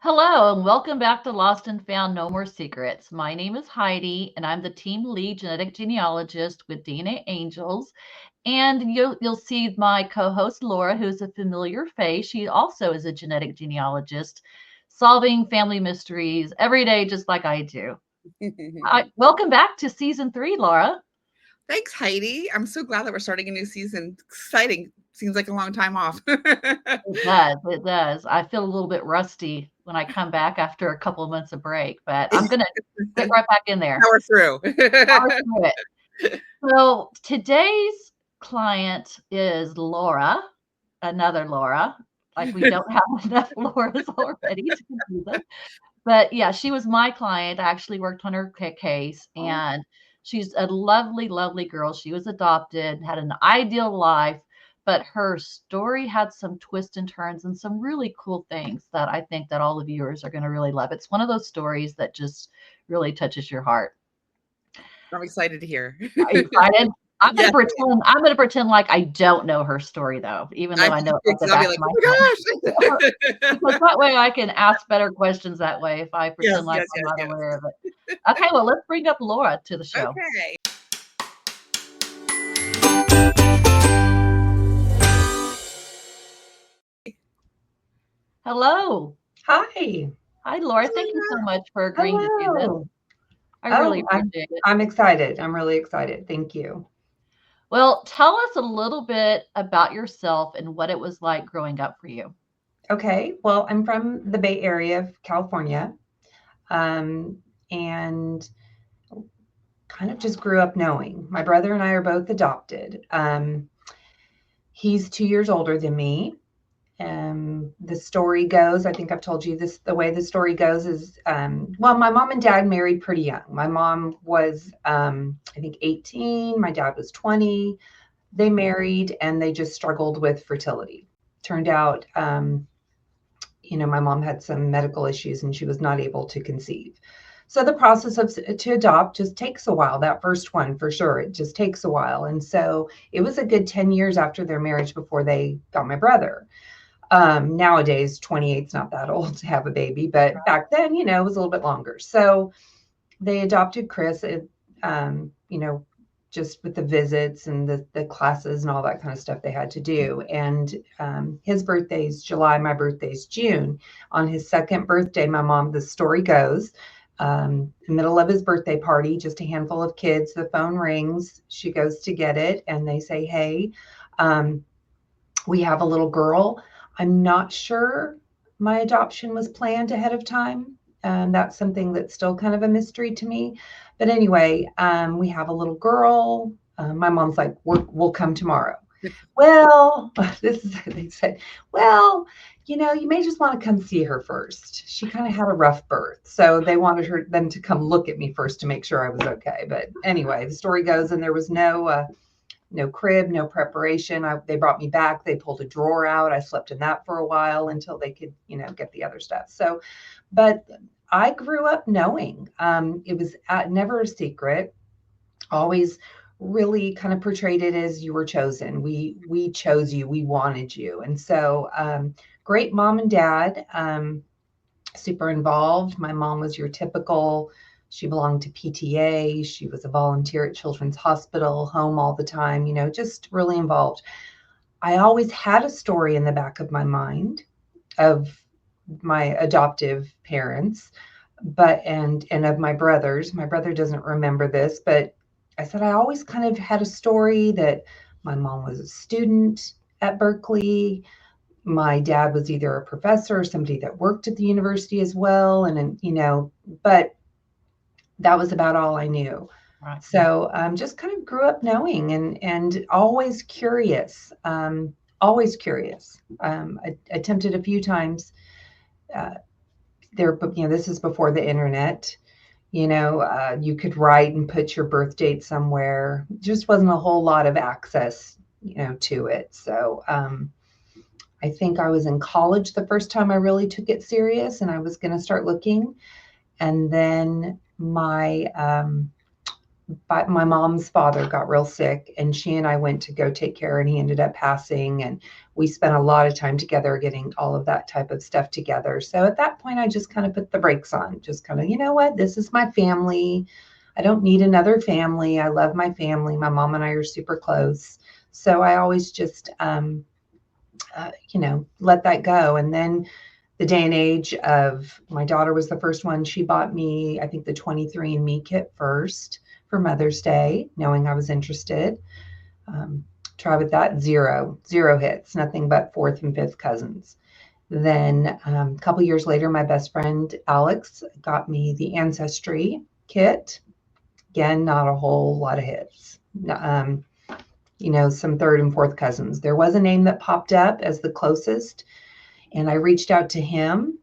Hello, and welcome back to Lost and Found No More Secrets. My name is Heidi, and I'm the team lead genetic genealogist with DNAngels. And you'll see my co-host Laura, who's a familiar face. She also is a genetic genealogist, solving family mysteries every day, just like I do. Welcome back to season 3, Laura. Thanks, Heidi. I'm so glad that we're starting a new season. Exciting. Seems like a long time off. It does. It does. I feel a little bit rusty when I come back after a couple of months of break, but I'm going to get right back in there. Power through. Power through it. So today's client is Laura, another Laura. Like we don't have enough Lauras already to confuse us. But yeah, she was my client. I actually worked on her case, and she's a lovely, lovely girl. She was adopted, had an ideal life, but her story had some twists and turns and some really cool things that I think that all the viewers are going to really love. It's one of those stories that just really touches your heart. I'm excited to hear. Are you excited? I'm gonna pretend. I'm gonna pretend like I don't know her story, though, even though I know it like the back of my head. Because that way I can ask better questions. That way, if I pretend like I'm not aware of it. Okay, well, let's bring up Laura to the show. Okay. Hello. Hi. Hi, Laura. Thank you so much for agreeing to do this. I really appreciate it. I'm excited. I'm really excited. Thank you. Well, tell us a little bit about yourself and what it was like growing up for you. Okay. Well, I'm from the Bay Area of California, and kind of just grew up knowing. My brother and I are both adopted. He's 2 years older than me. The story goes, I think I've told you this, the way the story goes is, well, my mom and dad married pretty young. My mom was, I think 18, my dad was 20. They married and they just struggled with fertility. Turned out, my mom had some medical issues and she was not able to conceive. So the process to adopt just takes a while. That first one, for sure, it just takes a while. And so it was a good 10 years after their marriage before they got my brother. Nowadays, 28's not that old to have a baby, but back then, it was a little bit longer. So they adopted Chris, just with the visits and the classes and all that kind of stuff they had to do. And his birthday's July, my birthday's June. On his second birthday, my mom, the story goes, the middle of his birthday party, just a handful of kids, the phone rings, she goes to get it, and they say, hey, we have a little girl. I'm not sure my adoption was planned ahead of time. That's something that's still kind of a mystery to me. But anyway, we have a little girl. My mom's like, we'll come tomorrow. Well, they said, well, you may just want to come see her first. She kind of had a rough birth. So they wanted them to come look at me first to make sure I was okay. But anyway, the story goes, and there was no crib, no preparation. They brought me back. They pulled a drawer out. I slept in that for a while until they could, get the other stuff. So, but I grew up knowing, it was never a secret, always really kind of portrayed it as you were chosen. We chose you. We wanted you. And so, great mom and dad, super involved. My mom was your typical, she belonged to PTA. She was a volunteer at Children's Hospital, home all the time, just really involved. I always had a story in the back of my mind of my adoptive parents, and of my brothers. My brother doesn't remember this, but I said I always kind of had a story that my mom was a student at Berkeley. My dad was either a professor or somebody that worked at the university as well. And, but that was about all I knew. Right. So just kind of grew up knowing and always curious, I attempted a few times this is before the internet, you could write and put your birth date somewhere. Just wasn't a whole lot of access, to it. So I think I was in college the first time I really took it serious and I was going to start looking. And then my but my mom's father got real sick, and she and I went to go take care, and he ended up passing. And we spent a lot of time together getting all of that type of stuff together. So at that point, I just kind of put the brakes on, just kind of, you know what, this is my family. I don't need another family. I love my family. My mom and I are super close. So I always just, let that go. And then the day and age of my daughter was the first one. She bought me, I think, the 23andMe kit first for Mother's Day, knowing I was interested. Try with that, zero hits, nothing but fourth and fifth cousins. Then a couple years later, my best friend Alex got me the Ancestry kit. Again, not a whole lot of hits. Some third and fourth cousins. There was a name that popped up as the closest, and I reached out to him.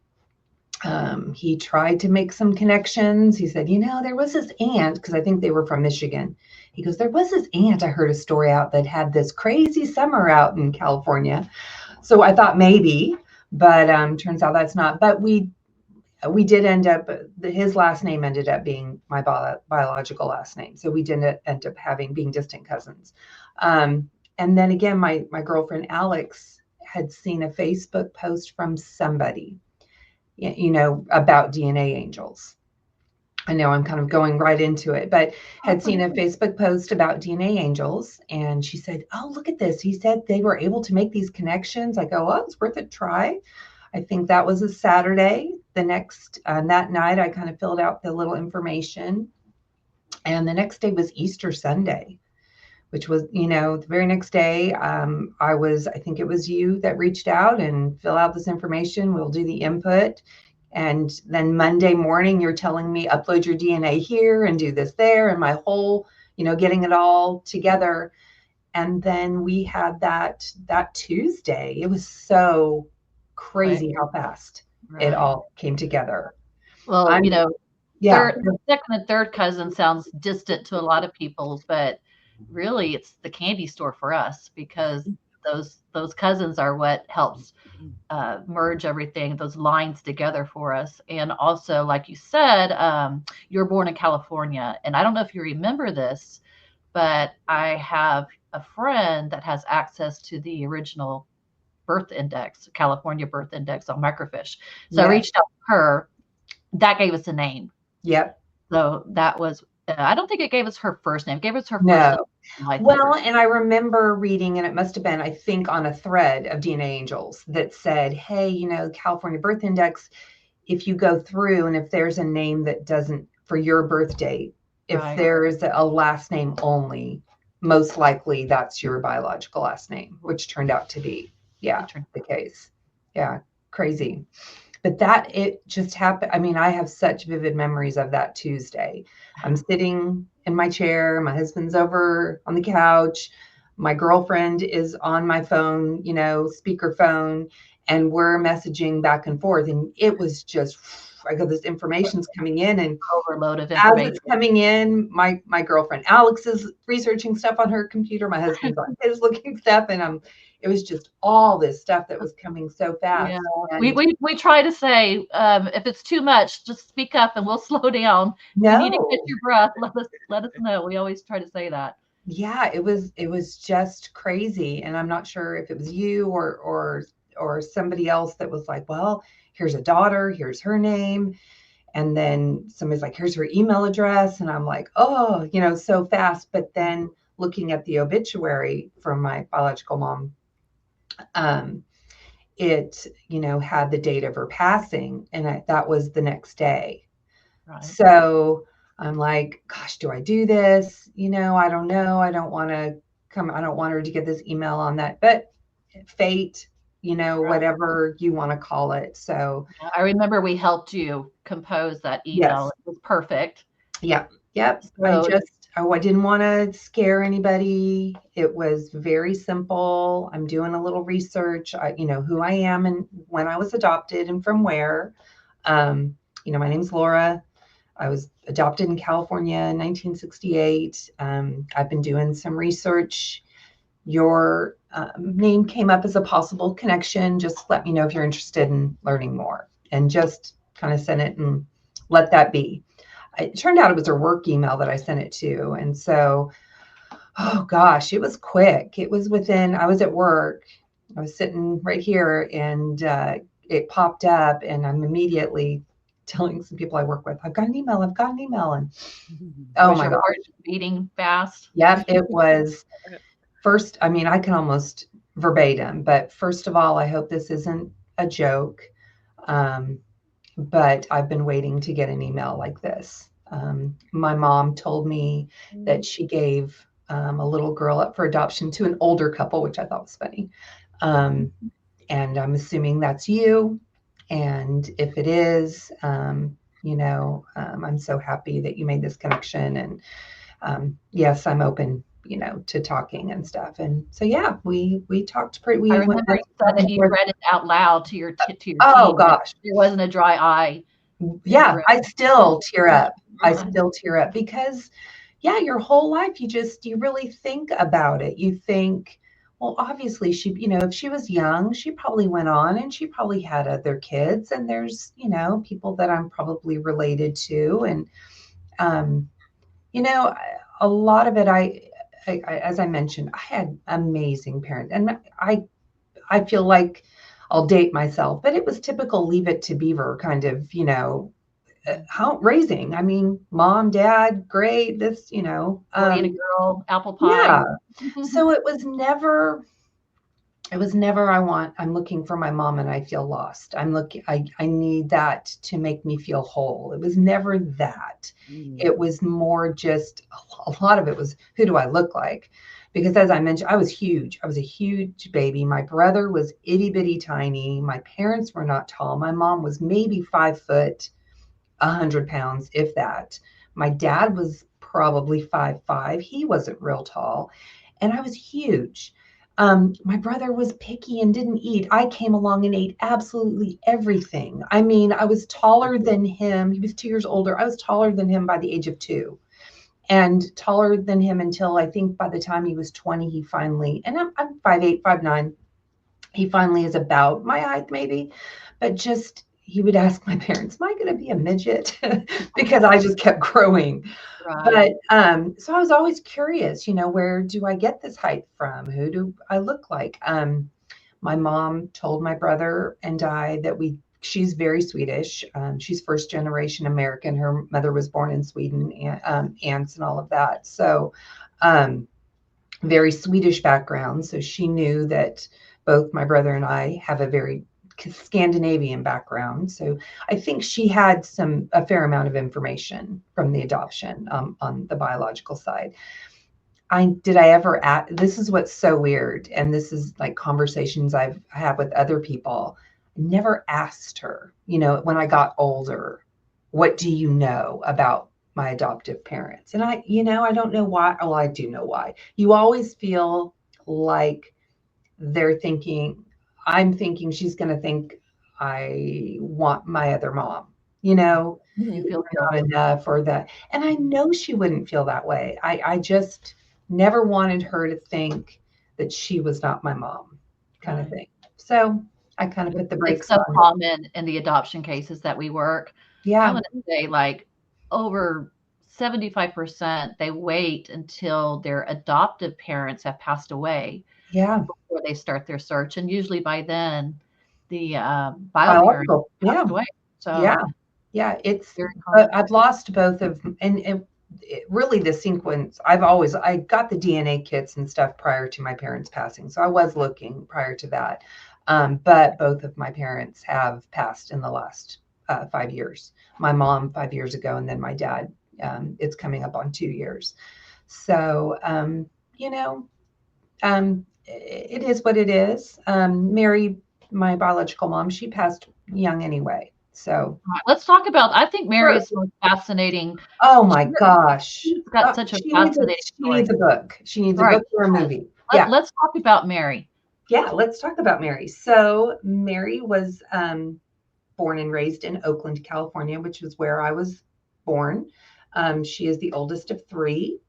He tried to make some connections. He said, there was this aunt, because I think they were from Michigan. He goes, there was this aunt I heard a story out that had this crazy summer out in California. So I thought maybe, but turns out that's not. But we did end up, his last name ended up being my biological last name. So we didn't end up being distant cousins. And then again, my girlfriend Alex had seen a Facebook post from somebody, about DNAngels. I know I'm kind of going right into it, but had seen a Facebook post about DNAangels, and she said, oh, look at this. He said they were able to make these connections. I go, oh, it's worth a try. I think that was a Saturday. That night, I kind of filled out the little information. And the next day was Easter Sunday, which was, the very next day, I think it was you that reached out and fill out this information. We'll do the input. And then Monday morning, you're telling me upload your DNA here and do this there, and my whole, getting it all together. And then we had that Tuesday. It was so crazy how fast it all came together. Well, yeah. The second and third cousin sounds distant to a lot of people, but really it's the candy store for us, because those cousins are what helps merge everything, those lines together for us. And also, like you said, you were born in California, and I don't know if you remember this, but I have a friend that has access to the original birth index, California birth index on microfiche. So I reached out to her. That gave us a name. Yep. So that was, I don't think it gave us her first name. It gave us her first name. Well, and I remember reading, and it must have been, I think, on a thread of DNAngels that said, hey, California birth index, if you go through and if there's a name that doesn't, for your birth date, if there is a last name only, most likely that's your biological last name, which turned out to be, the case. Yeah, crazy. But it just happened. I mean, I have such vivid memories of that Tuesday. I'm sitting in my chair. My husband's over on the couch. My girlfriend is on my phone, speakerphone, and we're messaging back and forth. And it was just, I got this information's coming in, and overload of information. As it's coming in, my girlfriend Alex is researching stuff on her computer. My husband's on his looking stuff, and it was just all this stuff that was coming so fast. Yeah. We try to say, if it's too much, just speak up and we'll slow down. No. You need to get your breath. Let us know. We always try to say that. Yeah, it was just crazy. And I'm not sure if it was you or somebody else that was like, well, here's a daughter, here's her name. And then somebody's like, here's her email address. And I'm like, oh, so fast. But then looking at the obituary from my biological mom, it, had the date of her passing, and that was the next day. Right. So I'm like, gosh, do I do this? I don't know. I don't want her to get this email on that, but fate, whatever you want to call it. So I remember we helped you compose that email. Yes. It was perfect. Yeah. Yep. So, I didn't want to scare anybody. It was very simple. I'm doing a little research, who I am and when I was adopted and from where. My name's Laura. I was adopted in California in 1968. I've been doing some research. Your name came up as a possible connection. Just let me know if you're interested in learning more, and just kind of send it and let that be. it turned out it was her work email that I sent it to. And so, oh gosh, it was quick. It was I was at work. I was sitting right here and it popped up and I'm immediately telling some people I work with, I've got an email. And oh Was my your gosh. heart beating fast? Yep, it was first. I mean, I can almost verbatim, but first of all, I hope this isn't a joke. Um, but I've been waiting to get an email like this. My mom told me that she gave a little girl up for adoption to an older couple, which I thought was funny. And I'm assuming that's you. And if it is, I'm so happy that you made this connection. And yes, I'm open, to talking and stuff. And so, yeah, we talked I we went remember back you said that and you forth. read it out loud to your Oh team. gosh. There wasn't a dry eye in the Yeah, room. I still tear up. I Yeah. still tear up because, yeah, your whole life, you really think about it. You think, well, obviously she, if she was young, she probably went on and she probably had other kids. And there's, people that I'm probably related to. And, um, a lot of it, as I mentioned, I had amazing parents. And I feel like I'll date myself, but it was typical Leave It to Beaver kind of, how raising. I mean, mom, dad, great. This, Boy and a girl, apple yeah. pie. So it was never I'm looking for my mom and I feel lost. I need that to make me feel whole. It was never that. It was more just a lot of it was, who do I look like? Because as I mentioned, I was huge. I was a huge baby. My brother was itty bitty tiny. My parents were not tall. My mom was maybe 5 foot, 100 pounds, if that. My dad was probably 5'5". He wasn't real tall. And I was huge. My brother was picky and didn't eat. I came along and ate absolutely everything. I mean, I was taller than him. He was 2 years older. I was taller than him by the age of 2 and taller than him until I think by the time he was 20, he finally, and I'm 5'8", 5'9". He finally is about my height, maybe, but just he would ask my parents, "Am I going to be a midget?" because I just kept growing. Right. But so I was always curious, where do I get this height from? Who do I look like? My mom told my brother and I that she's very Swedish. She's first generation American. Her mother was born in Sweden, and aunts and all of that. So, very Swedish background. So she knew that both my brother and I have a very Scandinavian background. So I think she had a fair amount of information from the adoption on the biological side. This is what's so weird. And this is like conversations I've had with other people. I never asked her, when I got older, what do you know about my adoptive parents? And I don't know why. Well, I do know why. You always feel like I'm thinking she's going to think I want my other mom, You feel not guilty. enough or that. And I know she wouldn't feel that way. I just never wanted her to think that she was not my mom kind of thing. So I kind of put the It's brakes so on. common in the adoption cases that we work. I Yeah. want to say like over 75%, they wait until their adoptive parents have passed away Yeah. before they start their search. And usually by then, the bio parent Biological. Yeah. passed away. So Yeah. Yeah. very common. I've lost both of, and really the sequence, I got the DNA kits and stuff prior to my parents passing. So I was looking prior to that. But both of my parents have passed in the last 5 years. My mom 5 years ago, and then my dad, it's coming up on 2 years. So, it is what it is. Mary, my biological mom, she passed young anyway. So, All right, let's talk about, I think Mary sure. is the most fascinating. Oh my gosh. She's got such a She fascinating story. needs a book. She needs a Right. book or a movie. Yeah. Let's talk about Mary. Yeah. Let's talk about Mary. So Mary was born and raised in Oakland, California, which is where I was born. She is the oldest of three.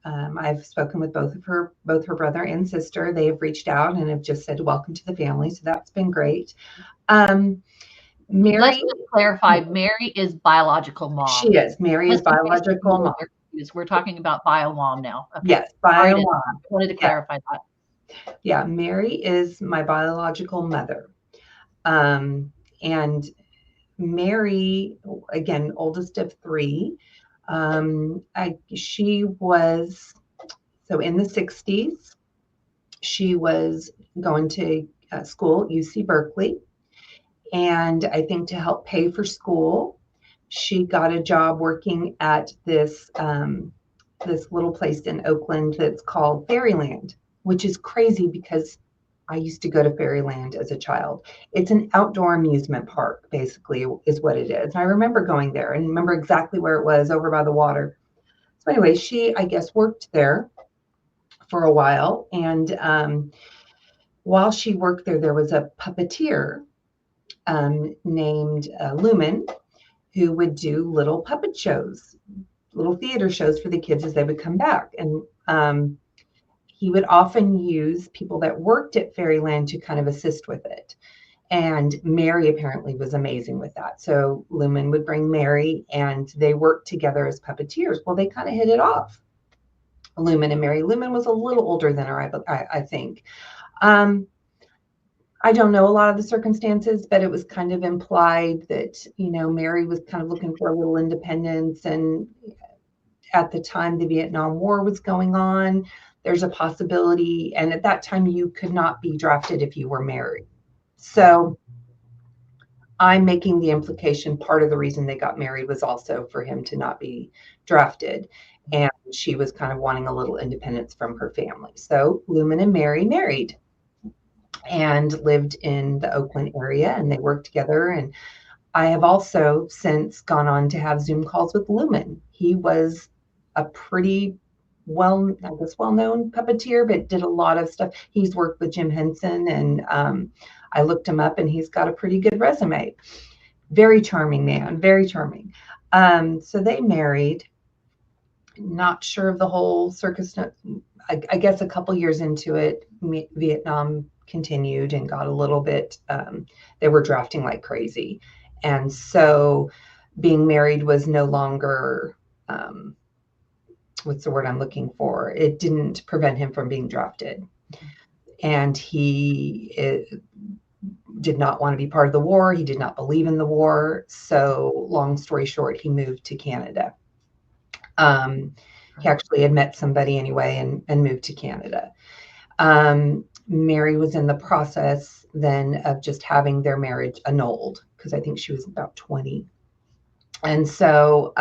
I've spoken with both her brother and sister. They have reached out and have just said, welcome to the family. So that's been great. Let's Mary, just clarify, Mary is biological she mom. is. Mary is Just in case biological mom. are confused, we're talking about bio mom now. Okay. Yes, Sorry bio mom. wanted to clarify that. Yeah, Mary is my biological mother. And Mary, again, oldest of three, she was, so in the 60s, she was going to school at UC Berkeley. And I think to help pay for school, she got a job working at this little place in Oakland that's called Fairyland, which is crazy because I used to go to Fairyland as a child. It's an outdoor amusement park, basically, is what it is. And I remember going there and remember exactly where it was, over by the water. So anyway, she, I guess, worked there for a while. And while she worked there, there was a puppeteer named Lumen, who would do little puppet shows, little theater shows for the kids as they would come back. And he would often use people that worked at Fairyland to kind of assist with it. And Mary apparently was amazing with that. So Lumen would bring Mary and they worked together as puppeteers. Well, they kind of hit it off, Lumen and Mary. Lumen was a little older than her, I think. I don't know a lot of the circumstances, but it was kind of implied that, Mary was kind of looking for a little independence. And at the time the Vietnam War was going on, there's a possibility. And at that time, you could not be drafted if you were married. So I'm making the implication part of the reason they got married was also for him to not be drafted. And she was kind of wanting a little independence from her family. So Lumen and Mary married and lived in the Oakland area, and they worked together. And I have also since gone on to have Zoom calls with Lumen. He was a pretty well-known puppeteer, but did a lot of stuff. He's worked with Jim Henson, and I looked him up, and he's got a pretty good resume. Very charming man, very charming. So they married. Not sure of the whole circus. I guess a couple years into it, Vietnam continued and got a little bit, they were drafting like crazy. And so being married was no longer, what's the word I'm looking for? It didn't prevent him from being drafted. And he did not want to be part of the war. He did not believe in the war. So long story short, he moved to Canada. He actually had met somebody anyway and moved to Canada. Mary was in the process then of just having their marriage annulled because I think she was about 20. And so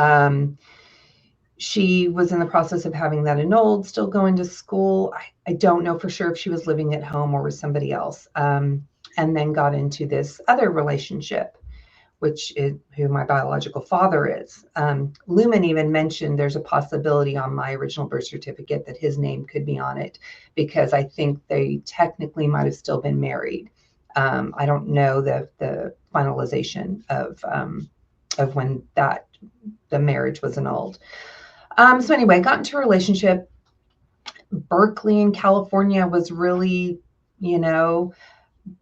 she was in the process of having that annulled, still going to school. I don't know for sure if she was living at home or with somebody else. And then got into this other relationship, which is who my biological father is. Lumen even mentioned there's a possibility on my original birth certificate that his name could be on it because I think they technically might have still been married. I don't know the finalization of when the marriage was annulled. So anyway, got into a relationship. Berkeley in California was really,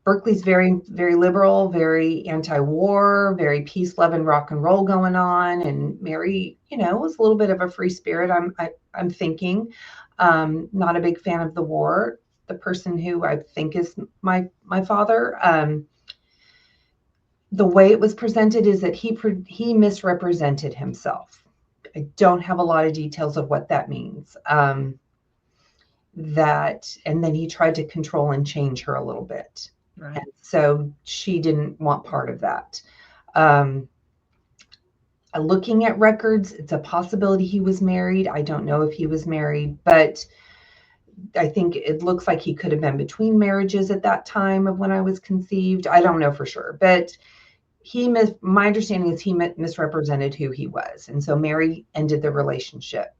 Berkeley's very, very liberal, very anti-war, very peace, love, and rock and roll going on. And Mary, was a little bit of a free spirit. I'm thinking, not a big fan of the war. The person who I think is my father, the way it was presented is that he misrepresented himself. I don't have a lot of details of what that means. And then he tried to control and change her a little bit. Right. And so she didn't want part of that. Looking at records, it's a possibility he was married. I don't know if he was married, but I think it looks like he could have been between marriages at that time of when I was conceived. I don't know for sure, but my understanding is he misrepresented who he was. And so Mary ended the relationship.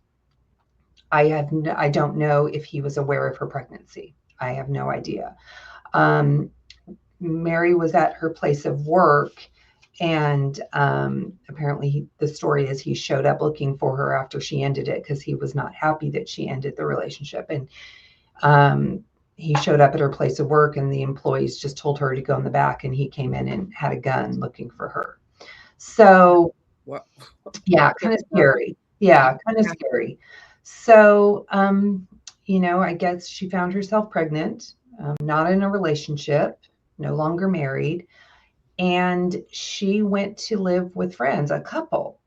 I don't know if he was aware of her pregnancy. I have no idea. Mary was at her place of work, and apparently the story is he showed up looking for her after she ended it because he was not happy that she ended the relationship. And he showed up at her place of work, and the employees just told her to go in the back, and he came in and had a gun looking for her. So What? yeah, kind of scary. Yeah, kind of Yeah. scary. So, I guess she found herself pregnant, not in a relationship, no longer married. And she went to live with friends, a couple.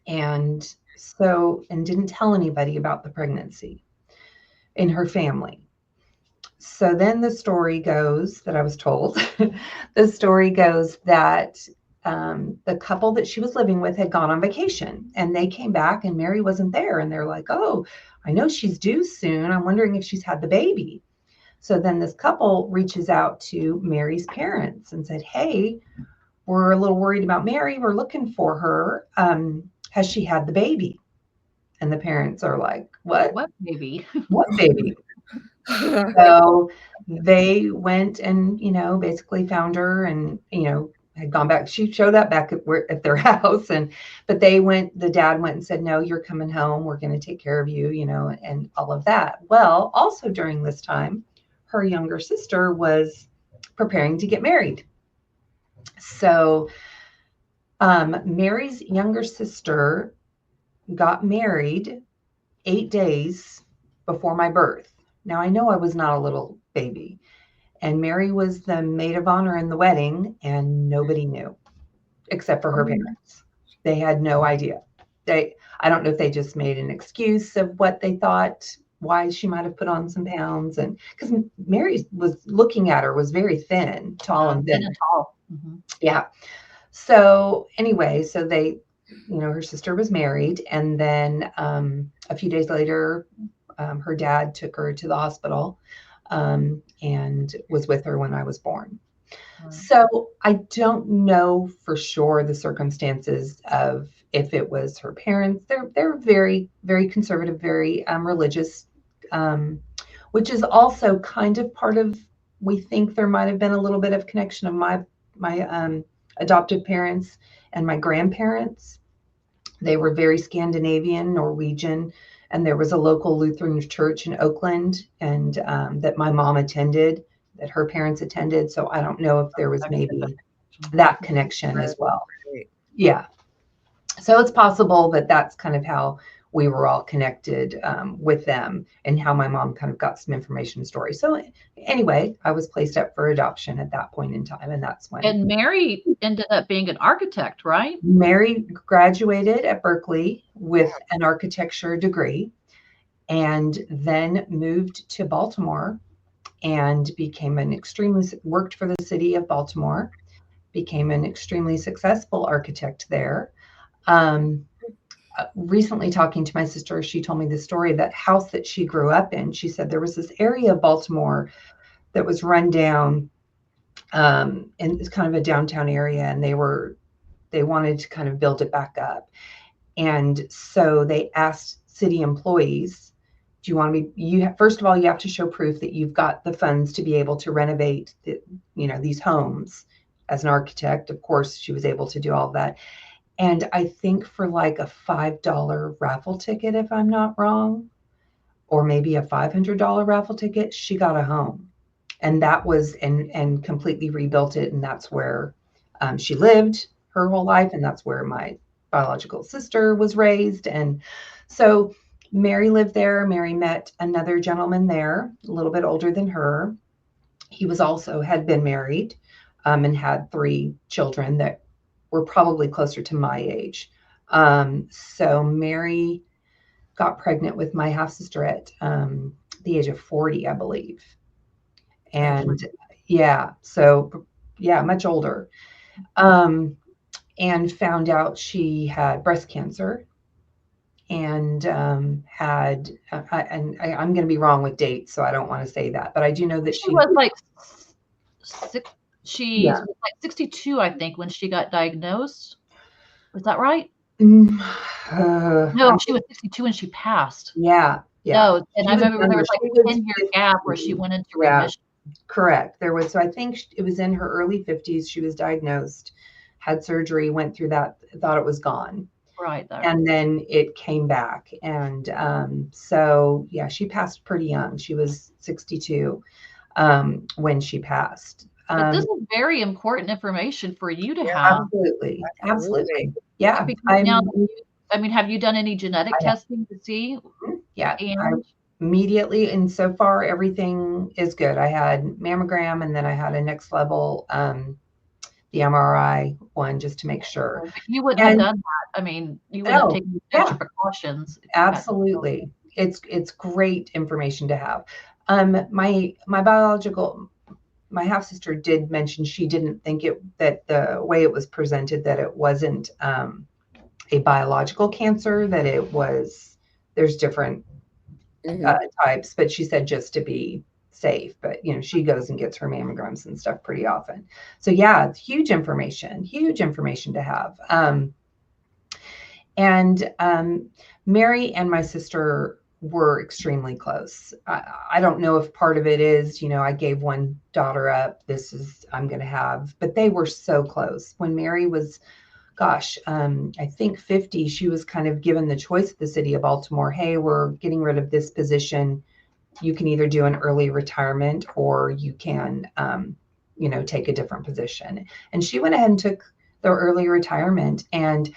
And didn't tell anybody about the pregnancy in her family. So then the story goes that I was told, the story goes that the couple that she was living with had gone on vacation, and they came back and Mary wasn't there. And they're like, oh, I know she's due soon. I'm wondering if she's had the baby. So then this couple reaches out to Mary's parents and said, hey, we're a little worried about Mary. We're looking for her. Has she had the baby? And the parents are like, what? What baby? What baby? So they went and, basically found her and, had gone back. She showed up back at their house, but the dad went and said, no, you're coming home. We're going to take care of you, and all of that. Well, also during this time, her younger sister was preparing to get married. So Mary's younger sister got married 8 days before my birth. Now, I know I was not a little baby, and Mary was the maid of honor in the wedding, and nobody knew except for her parents. They had no idea. I don't know if they just made an excuse of what they thought, why she might have put on some pounds. And because Mary was looking at her, was very thin, tall and thin. And tall. Mm-hmm. Yeah. So anyway, so they, her sister was married, and then a few days later, her dad took her to the hospital and was with her when I was born. Wow. So I don't know for sure the circumstances of if it was her parents. They're very, very conservative, very religious, which is also kind of part of, we think there might have been a little bit of connection of my adoptive parents and my grandparents. They were very Scandinavian, Norwegian, and there was a local Lutheran church in Oakland, and that my mom attended, that her parents attended. So I don't know if there was maybe that connection as well. Yeah. So it's possible that that's kind of how we were all connected with them, and how my mom kind of got some information story. So anyway, I was placed up for adoption at that point in time. And that's when. And Mary ended up being an architect, right? Mary graduated at Berkeley with an architecture degree, and then moved to Baltimore and worked for the city of Baltimore, became an extremely successful architect there. Recently talking to my sister, she told me the story, that house that she grew up in. She said there was this area of Baltimore that was run down, and it's kind of a downtown area, and they wanted to kind of build it back up. And so they asked city employees, do you want to be, first of all, you have to show proof that you've got the funds to be able to renovate these homes. As an architect, of course, she was able to do all of that. And I think for like a $5 raffle ticket, if I'm not wrong, or maybe a $500 raffle ticket, she got a home. And that was, and completely rebuilt it. And that's where she lived her whole life. And that's where my biological sister was raised. And so Mary lived there. Mary met another gentleman there, a little bit older than her. He had been married and had 3 children that were probably closer to my age. So Mary got pregnant with my half sister at the age of 40, I believe. And much older. And found out she had breast cancer, and I'm going to be wrong with dates, so I don't want to say that, but I do know that she was like was like 62, I think, when she got diagnosed. Is that right? No, she was 62 when she passed. Yeah. No, and I remember there was like a 10-year gap where she went into remission. Correct. There was, so I think it was in her early 50s. She was diagnosed, had surgery, went through that, thought it was gone. right there. And then it came back. And so, yeah, she passed pretty young. She was 62 when she passed. But this is very important information for you to Yeah, have. Absolutely. absolutely. Absolutely. Yeah. Because now, I mean, have you done any genetic I have. testing to see? Yeah. I And immediately, and so far everything is good. I had mammogram, and then I had a next level, the MRI one, just to make sure. but you wouldn't have And done that. I mean, you wouldn't have no, taken yeah, extra precautions if you hadn't. absolutely. It's great information to have. My biological, my half sister did mention she didn't think that the way it was presented, that it wasn't a biological cancer, that it was, there's different types, but she said just to be safe. But you know, she goes and gets her mammograms and stuff pretty often. So yeah, it's huge information to have. And Mary and my sister were extremely close. I don't know if part of it is, you know, I gave one daughter up. This is, I'm going to have, but they were so close. When Mary was, gosh, I think 50, she was kind of given the choice of the city of Baltimore. Hey, we're getting rid of this position. You can either do an early retirement, or you can, you know, take a different position. And she went ahead and took the early retirement. And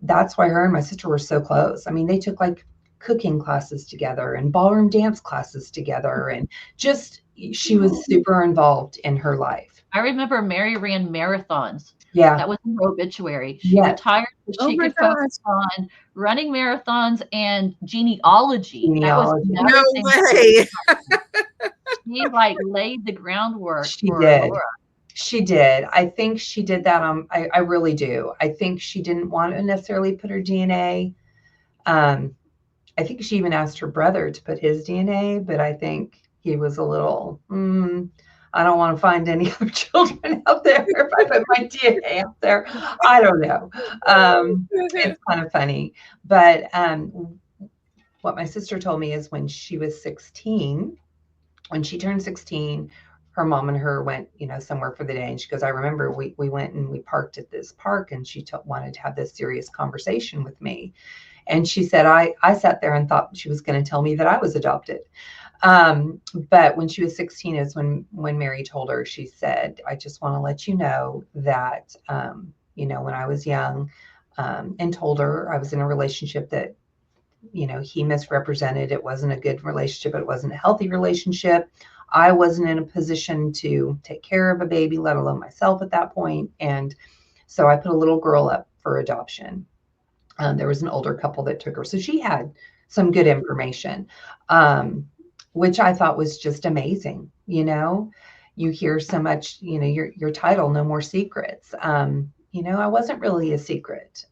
that's why her and my sister were so close. I mean, they took like cooking classes together and ballroom dance classes together. And just, she was super involved in her life. I remember Mary ran marathons. Yeah. That was in her obituary. She Yes. retired so Oh she my could focus on running marathons and genealogy. That was Genealogy. another No thing. way. She like laid the groundwork She for did. Laura. She did. I think she did that. I really do. I think she didn't want to necessarily put her DNA. I think she even asked her brother to put his DNA, but I think he was a little, I don't want to find any other children out there if I put my DNA out there. I don't know. It's kind of funny. But what my sister told me is when she was 16, when she turned 16, her mom and her went, you know, somewhere for the day. And she goes, I remember we went and we parked at this park, and she wanted to have this serious conversation with me. And she said, I sat there and thought she was going to tell me that I was adopted. But when she was 16 is when Mary told her, she said, I just want to let you know that, you know, when I was young, and told her I was in a relationship that, you know, he misrepresented. It wasn't a good relationship. It wasn't a healthy relationship. I wasn't in a position to take care of a baby, let alone myself at that point. And so I put a little girl up for adoption. There was an older couple that took her. So she had some good information, which I thought was just amazing. You know, you hear so much, you know, your title, No More Secrets. You know, I wasn't really a secret.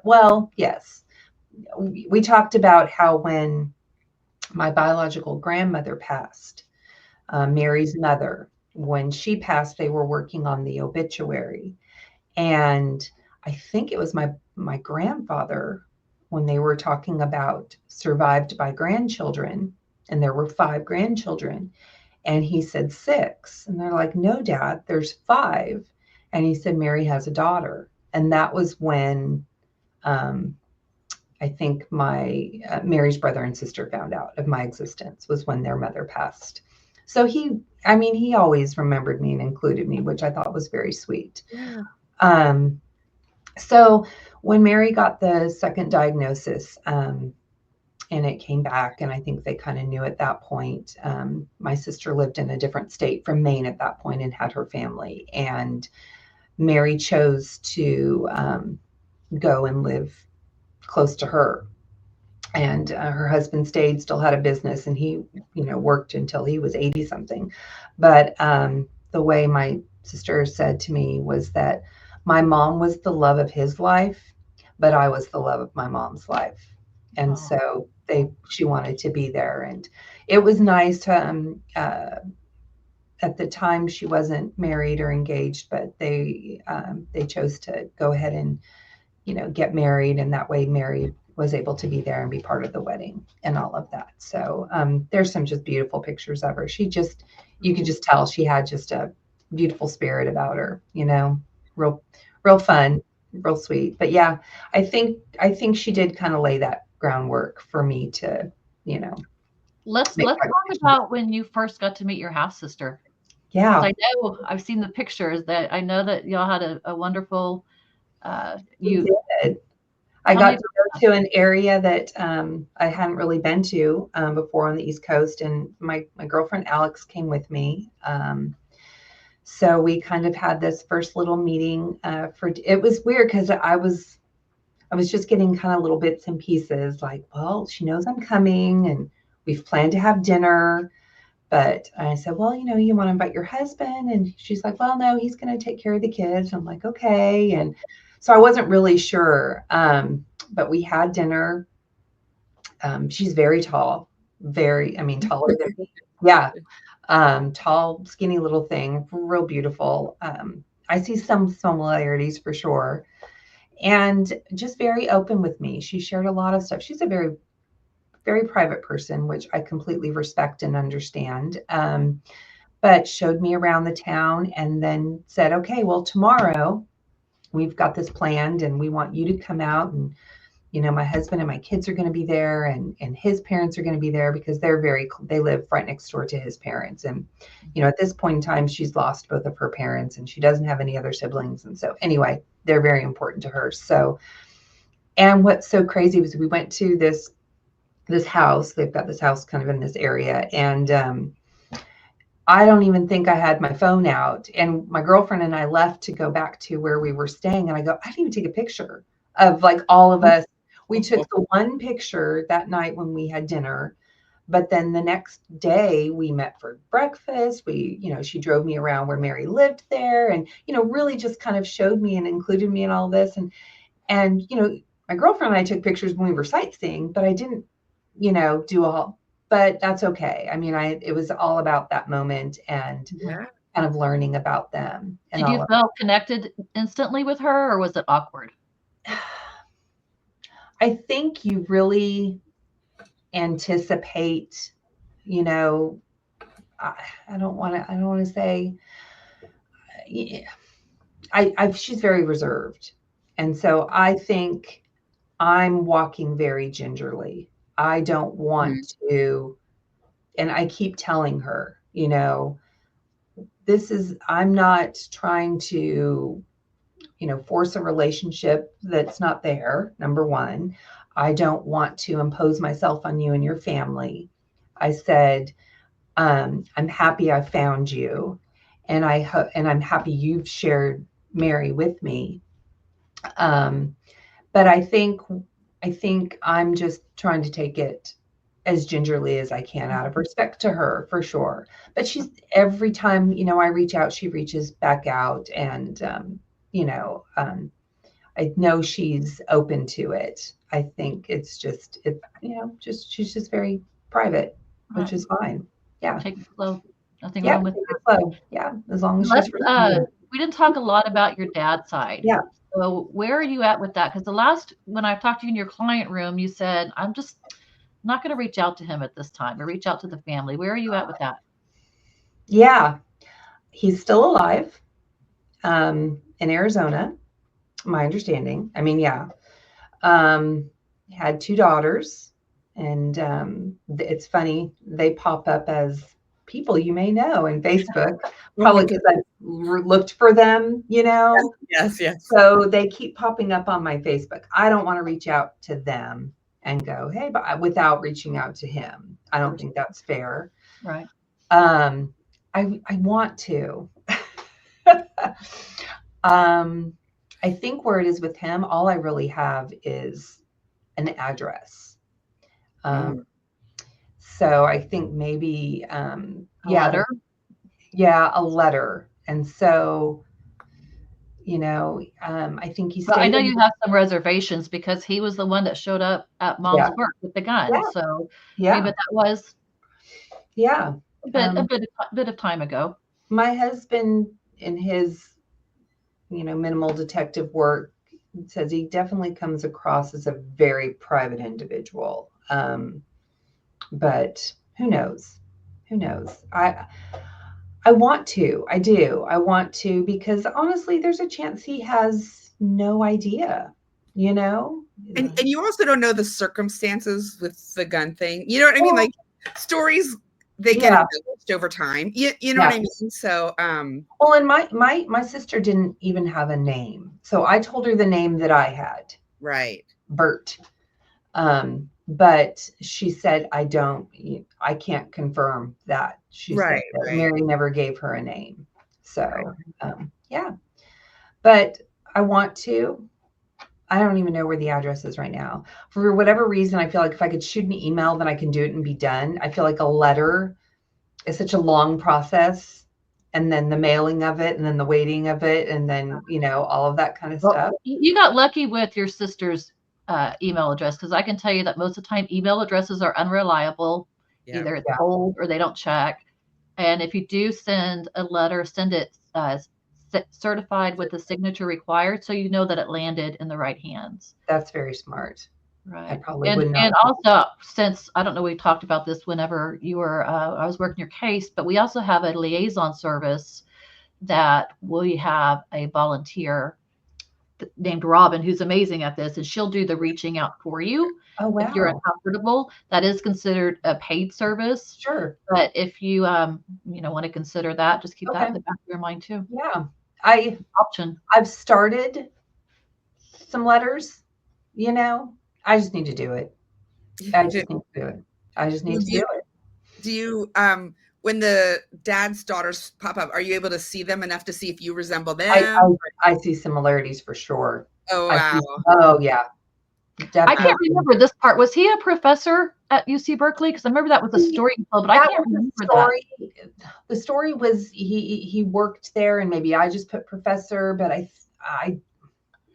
Well, yes. We talked about how when my biological grandmother passed, Mary's mother, when she passed, they were working on the obituary. And I think it was my grandfather, when they were talking about survived by grandchildren, and there were 5 grandchildren, and he said 6. And they're like, no, Dad, there's 5. And he said, Mary has a daughter. And that was when I think my Mary's brother and sister found out of my existence, was when their mother passed. So he always remembered me and included me, which I thought was very sweet. Yeah. So when Mary got the second diagnosis, and it came back, and I think they kind of knew at that point, my sister lived in a different state from Maine at that point and had her family. And Mary chose to go and live close to her. And her husband stayed, still had a business, and he, you know, worked until he was 80 something. But the way my sister said to me was that my mom was the love of his life, but I was the love of my mom's life. And so she wanted to be there. And it was nice to, at the time she wasn't married or engaged, but they chose to go ahead and, you know, get married. And that way Mary was able to be there and be part of the wedding and all of that. So there's some just beautiful pictures of her. You could just tell she had just a beautiful spirit about her, you know, real fun, real sweet. But yeah, I think she did kind of lay that groundwork for me to, you know, Let's make talk that decision. about when you first got to meet your half sister. Yeah. I know I've seen the pictures that I know that y'all had a wonderful We you did. I tell me got about to go to an area that I hadn't really been to before on the East Coast, and my girlfriend Alex came with me. So we kind of had this first little meeting. It was weird because I was just getting kind of little bits and pieces, like, well, she knows I'm coming, and we've planned to have dinner. But I said, well, you know, you want to invite your husband? And she's like, well, no, he's going to take care of the kids. I'm like, okay. And so I wasn't really sure. But we had dinner. She's very tall, I mean, taller than me. Yeah. Tall, skinny little thing, real beautiful. I see some similarities for sure. And just very open with me. She shared a lot of stuff. She's a very, very private person, which I completely respect and understand. But showed me around the town and then said, okay, well, tomorrow we've got this planned and we want you to come out, and you know, my husband and my kids are going to be there, and his parents are going to be there because they live right next door to his parents. And you know, at this point in time, she's lost both of her parents and she doesn't have any other siblings, and so anyway, they're very important to her. So, and what's so crazy was we went to this house. They've got this house kind of in this area, and I don't even think I had my phone out. And my girlfriend and I left to go back to where we were staying. And I go, I didn't even take a picture of like all of us. We took the one picture that night when we had dinner. But then the next day we met for breakfast. You know, she drove me around where Mary lived there, and, you know, really just kind of showed me and included me in all this. And, you know, my girlfriend and I took pictures when we were sightseeing, but I didn't, you know, but that's okay. I mean, it was all about that moment and Yeah. kind of learning about them and Did all you of feel connected instantly with her, or was it awkward? that. I think you really anticipate, you know, I don't want to say, yeah, she's very reserved. And so I think I'm walking very gingerly. I don't want to, and I keep telling her, you know, I'm not trying to, you know, force a relationship that's not there. Number one, I don't want to impose myself on you and your family. I said, I'm happy I found you, and I'm happy you've shared Mary with me. But I think I'm just trying to take it as gingerly as I can out of respect to her, for sure. But she's every time, you know, I reach out, she reaches back out, and you know, I know she's open to it. I think it's just you know, just she's just very private, which is fine. Yeah. Take it slow. Nothing Yeah, wrong with take it that. slow. Yeah, as long as Let's she's reasonable. we didn't talk a lot about your dad's side. Yeah. So where are you at with that? Because the last when I talked to you in your client room, you said, I'm just not going to reach out to him at this time, or reach out to the family. Where are you at with that? Yeah, he's still alive in Arizona, my understanding. I mean, yeah. Had two daughters, and it's funny, they pop up as people you may know in Facebook, probably because I looked for them, you know. Yes, yes. So they keep popping up on my Facebook. I don't want to reach out to them and go, hey, but without reaching out to him. I don't think that's fair. Right. I want to. I think where it is with him, all I really have is an address. So I think maybe, A letter? Yeah, a letter. And so, you know, I think he Well, I stayed know in. you have some reservations because he was the one that showed up at mom's Yeah, work with the gun. yeah, So maybe yeah, that was yeah. a bit of time ago. My husband, in his, you know, minimal detective work, says he definitely comes across as a very private individual. But who knows? Who knows? I want to. I do. I want to, because honestly, there's a chance he has no idea, you know? And you also don't know the circumstances with the gun thing. You know what I mean? Well, Like stories, they get yeah, embellished over time. You know what yeah. I mean? So Well, and my sister didn't even have a name. So I told her the name that I had, right. Bert. But she said, I can't confirm that. She said Right, that right. Mary never gave her a name. Right. So, yeah. But I want to. I don't even know where the address is right now. For whatever reason, I feel like if I could shoot an email, then I can do it and be done. I feel like a letter is such a long process. And then the mailing of it, and then the waiting of it, and then, all of that kind of Well, stuff. you got lucky with your sister's email address, because I can tell you that most of the time email addresses are unreliable. Yeah. Either it's Yeah. old or they don't check. And if you do send a letter, send it certified with the signature required, so you know that it landed in the right hands. That's very smart. I Right. probably And would not. and also, since I don't know, we talked about this whenever you were I was working your case, but we also have a liaison service that we have a volunteer named Robin who's amazing at this, and she'll do the reaching out for you Oh, if you're wow. uncomfortable. That is considered a paid service, Sure. but if you want to consider that, just keep that Okay. in the back of your mind too. Yeah. Option. I've started some letters, I just need to do it. I just need to do it. I just need Well, to do it. do you when the dad's daughters pop up, are you able to see them enough to see if you resemble I them? I see similarities for sure. Oh I wow. see Oh, yeah, I can't definitely. remember this part. Was he a professor at UC Berkeley? Because I remember that was a story you told, but I That can't was remember the that. story. The story was he worked there, and maybe I just put professor, but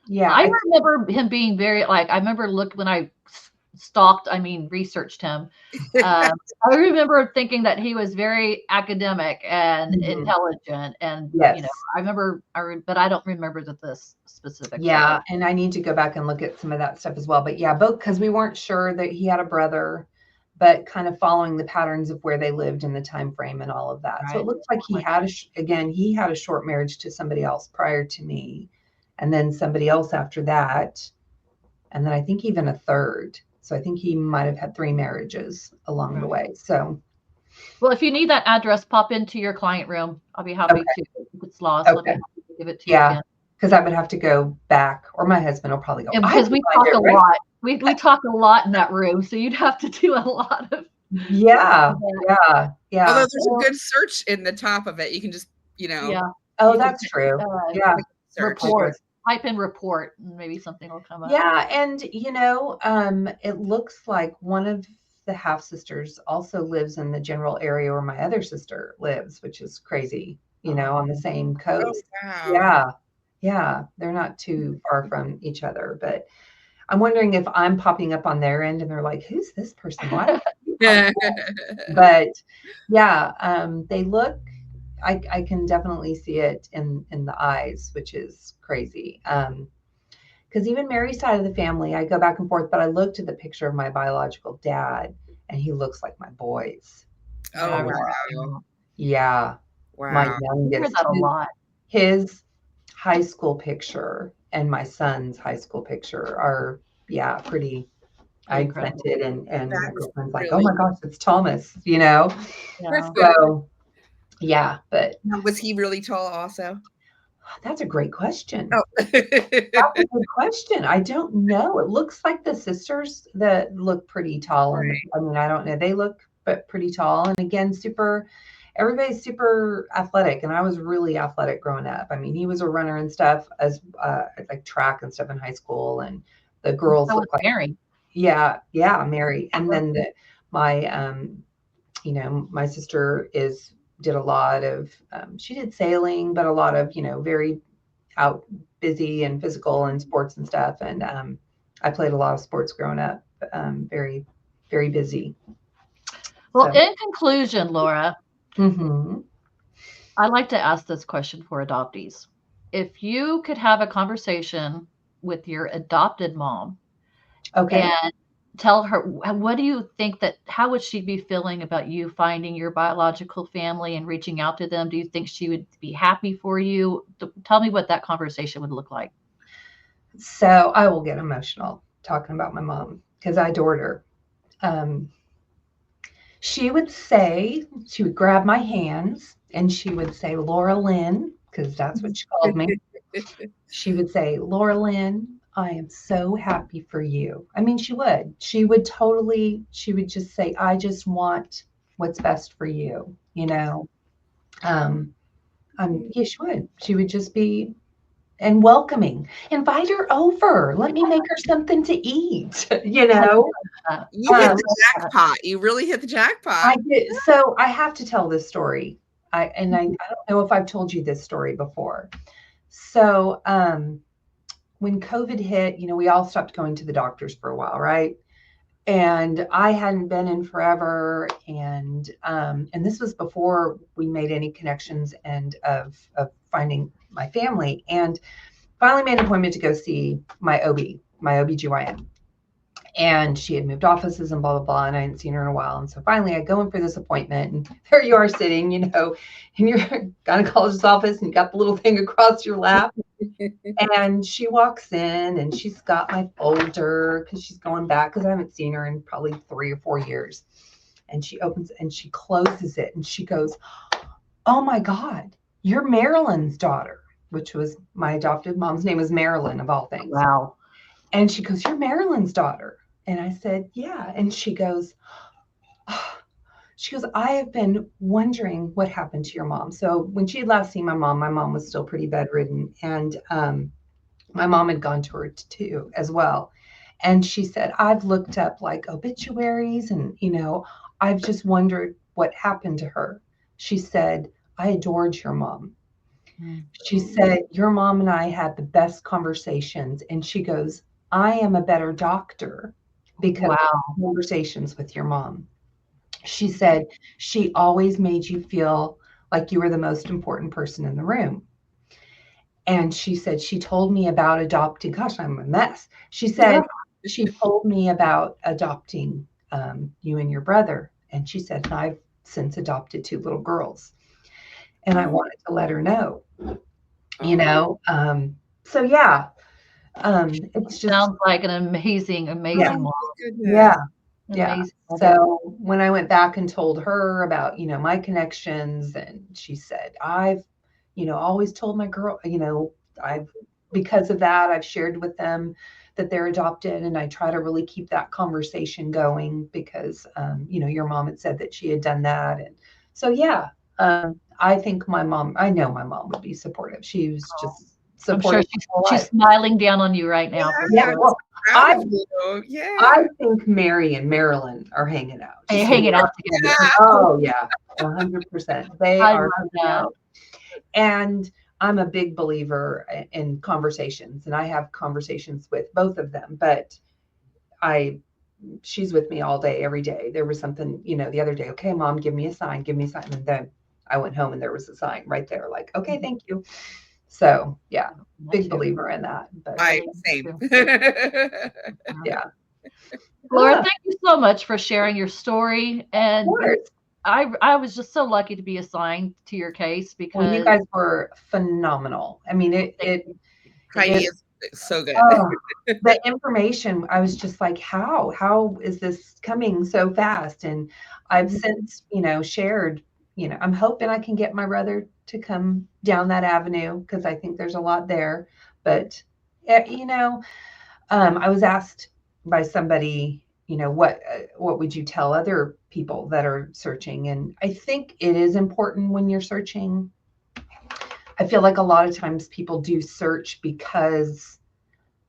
yeah, I remember him being very I remember when I researched him. I remember thinking that he was very academic and Mhm. intelligent, and Yes. I remember, but I don't remember this specifics. Yeah, and I need to go back and look at some of that stuff as well. But yeah, both, because we weren't sure that he had a brother, but kind of following the patterns of where they lived in the time frame and all of that. So it Right. looks like he had he had a short marriage to somebody else prior to me, and then somebody else after that, and then I think even a third. So I think he might have had 3 marriages along the way. So Well, if you need that address, pop into your client room. I'll be happy okay, to. If it's lost, I'll be okay, happy to give it to you yeah, again. because I would have to go back, or my husband will probably go. And I because can we find talk it, a right? lot. We talk a lot in that room, so you'd have to do a lot of Yeah, that. yeah. Although there's a good search in the top of it. You can just, Yeah. Oh, You can that's true. Yeah. have a search. report. Type in report, and maybe something will come up. Yeah, and it looks like one of the half sisters also lives in the general area where my other sister lives, which is crazy, on the same Oh coast. wow. Yeah. Yeah, they're not too far from each other, but I'm wondering if I'm popping up on their end and they're like, "Who's this person? Why are you popping up?" But yeah, they look I can definitely see it in the eyes, which is crazy. Because even Mary's side of the family, I go back and forth, but I looked at the picture of my biological dad, and he looks like my boys. Oh Yeah, wow. Yeah, my Wow. I hear youngest, that a lot. his high school picture and my son's high school picture are, yeah, pretty. I Incredible. sent it, and my That's girlfriend's like, "Oh really my gosh, it's Thomas," Yeah. So yeah, but Now, was he really tall also? that's a great question. Oh. That's a good question. I don't know. It looks like the sisters that look pretty tall. Right. I mean, I don't know. They look but pretty tall. And again, everybody's super athletic. And I was really athletic growing up. I mean, he was a runner and stuff, as like track and stuff in high school. And the girls So look it's like, Mary. yeah, Mary. And then my my sister did a lot of she did sailing, but a lot of very out busy and physical and sports and stuff. And I played a lot of sports growing up. Very, very busy. Well, So, in conclusion, Laura, mhm. I like to ask this question for adoptees. If you could have a conversation with your adopted mom Okay. and tell her, what do you think how would she be feeling about you finding your biological family and reaching out to them? Do you think she would be happy for you? Tell me what that conversation would look like. So I will get emotional talking about my mom because I adored her. Um, she would grab my hands and she would say, Laura Lynn, because that's what she called me. She would say, Laura Lynn, I am so happy for you. I mean, she would totally, she would just say, I just want what's best for you, you know? Yeah, she would. She would just be and welcoming. Invite her over. Let me make her something to eat, you know? You hit Um, the jackpot. You really hit the jackpot. I did. So I have to tell this story. I don't know if I've told you this story before. So when COVID hit, we all stopped going to the doctors for a while, right? And I hadn't been in forever, and this was before we made any connections and of finding my family, and finally made an appointment to go see my OBGYN. And she had moved offices and blah, blah, blah. And I hadn't seen her in a while. And so finally I go in for this appointment and there you are sitting, in your gynecologist's office and you got the little thing across your lap. And she walks in and she's got my folder because she's going back because I haven't seen her in probably 3 or 4 years. And she opens and she closes it and she goes, oh my God, you're Marilyn's daughter, which was my adopted mom's name was Marilyn of all things. Wow. And she goes, you're Marilyn's daughter. And I said, yeah. And she goes, I have been wondering what happened to your mom. So when she had last seen my mom was still pretty bedridden. And my mom had gone to her too, as well. And she said, I've looked up like obituaries and, I've just wondered what happened to her. She said, I adored your mom. She said, your mom and I had the best conversations. And she goes, I am a better doctor because of conversations with your mom. She said, she always made you feel like you were the most important person in the room. And she said, she told me about adopting. Gosh, I'm a mess. She said, she told me about adopting you and your brother. And she said, I've since adopted 2 little girls. And I wanted to let her know, so yeah, it's just sounds like an amazing mom. Yeah. Amazing. So when I went back and told her about, my connections, and she said, I've, always told my girl, because of that, I've shared with them that they're adopted. And I try to really keep that conversation going because, your mom had said that she had done that. And so, yeah, I think I know my mom would be supportive. She was just supportive. I'm sure she's smiling down on you right now. Yeah. Well, I Yeah. think Mary and Marilyn are hanging out. Hanging out together. Oh yeah, 100%. They I are love hanging that. out. And I'm a big believer in conversations, and I have conversations with both of them. But she's with me all day, every day. There was something, the other day. Okay, Mom, give me a sign. And then I went home, and there was a sign right there. Like, okay, thank you. So yeah, big believer in that. But Same. Yeah. Laura, thank you so much for sharing your story. And I was just so lucky to be assigned to your case because you guys were phenomenal. I mean, Heidi is so good. The information, I was just like, how is this coming so fast? And I've since, shared, I'm hoping I can get my brother to come down that avenue because I think there's a lot there. But, I was asked by somebody, what would you tell other people that are searching? And I think it is important when you're searching. I feel like a lot of times people do search because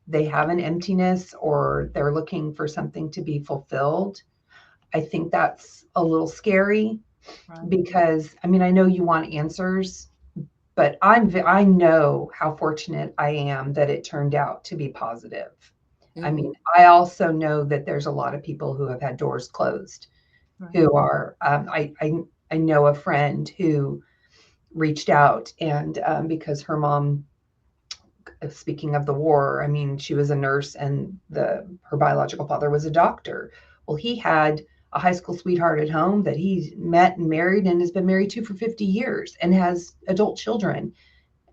they have an emptiness or they're looking for something to be fulfilled. I think that's a little scary because, I know you want answers, but I know how fortunate I am that it turned out to be positive. I also know that there's a lot of people who have had doors closed, who are, I know a friend who reached out and because her mom, speaking of the war, she was a nurse and her biological father was a doctor. Well, he had a high school sweetheart at home that he met and married and has been married to for 50 years and has adult children.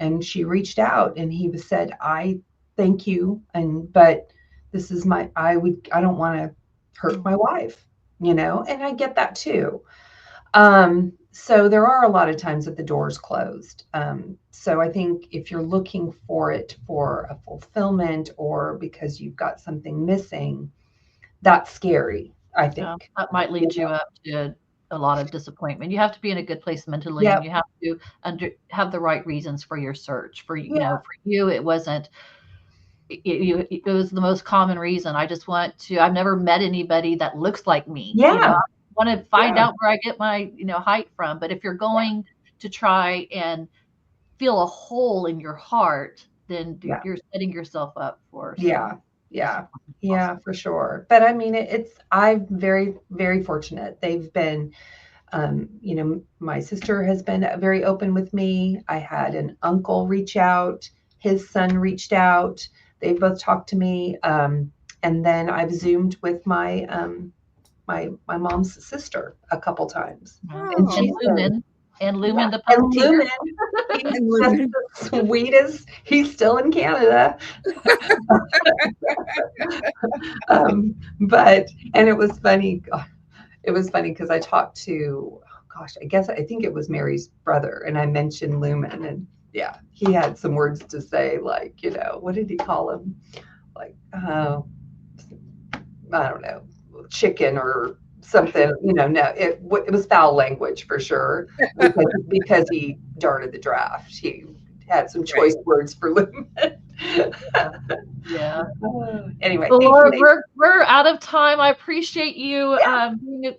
And she reached out and he said, I thank you. But this is I don't want to hurt my wife, and I get that too. So there are a lot of times that the door's closed. So I think if you're looking for it for a fulfillment or because you've got something missing, that's scary, I think. That might lead you up to a lot of disappointment. You have to be in a good place mentally, Yep. and you have to have the right reasons for your search. For Yeah. for you, it wasn't. It was the most common reason. I've never met anybody that looks like me. Yeah. I want to find out where I get my, height from. But if you're going to try and feel a hole in your heart, then you're setting yourself up for Yeah, for sure. But I mean, I'm very, very fortunate. They've been, my sister has been very open with me. I had an uncle reach out. His son reached out. They both talked to me. And then I've Zoomed with my my mom's sister a couple times. And Lumen the And puppeteer. Lumen, he's just the sweetest. He's still in Canada. And it was funny. It was funny because I talked to, I think it was Mary's brother, and I mentioned Lumen, and he had some words to say, like, what did he call him? Like, I don't know, chicken or something. No, it was foul language for sure because he darted the draft. He had some choice words for Lumen. Yeah. Anyway, well, Laura, we're out of time. I appreciate you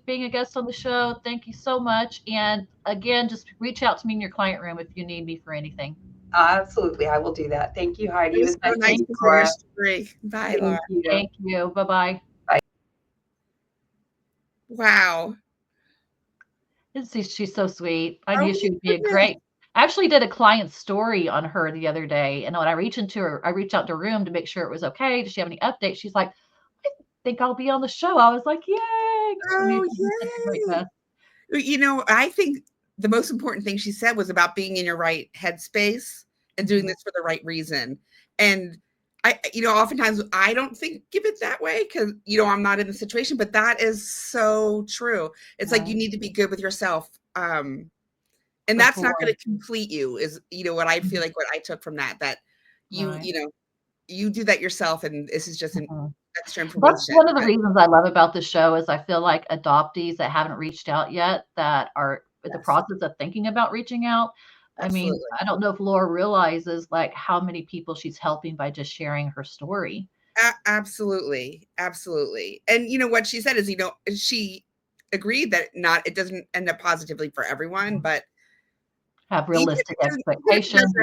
being a guest on the show. Thank you so much. And again, just reach out to me in your client room if you need me for anything. Absolutely, I will do that. Thank you, Heidi. It was so nice to hear your story. Bye, Laura. Thank you. Bye-bye. Bye. Wow. She's so sweet. I knew she would be a great. I actually did a client story on her the other day, and when I reached out to her room to make sure it was okay. Does she have any updates? She's like, I think I'll be on the show. I was like, yay! Oh, yay! I think the most important thing she said was about being in your right headspace and doing this for the right reason. And oftentimes I don't think of it that way because, I'm not in the situation, but that is so true. It's like you need to be good with yourself. And that's not going to complete you is, what I feel like what I took from that you do that yourself. And this is just an extra information. That's one of the reasons I love about the show is I feel like adoptees that haven't reached out yet that are in the process of thinking about reaching out. Absolutely. I mean, I don't know if Laura realizes like how many people she's helping by just sharing her story. Absolutely. Absolutely. And what she said is, she agreed that it doesn't end up positively for everyone, but have realistic expectations.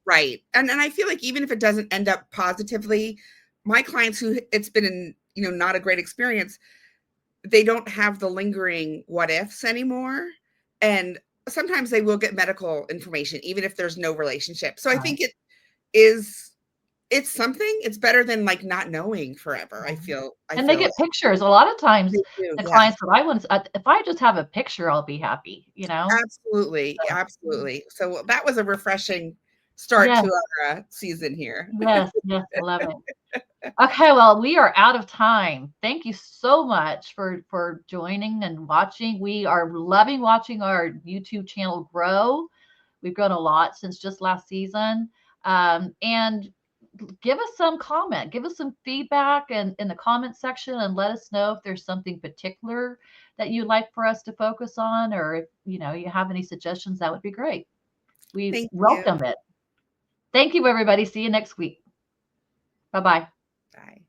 Right. And I feel like even if it doesn't end up positively, my clients who it's been not a great experience, they don't have the lingering what ifs anymore. And sometimes they will get medical information, even if there's no relationship. So I think it's something. It's better than like not knowing forever. I feel. They get pictures. A lot of times the clients that I want, if I just have a picture, I'll be happy, Absolutely. Absolutely. So that was a refreshing start to our season here. Yes, I love it. Okay, well, we are out of time. Thank you so much for joining and watching. We are loving watching our YouTube channel grow. We've grown a lot since just last season. And give us some comment, give us some feedback in the comment section and let us know if there's something particular that you'd like for us to focus on, or if you have any suggestions, that would be great. We welcome it. Thank you, everybody. See you next week. Bye-bye. Bye.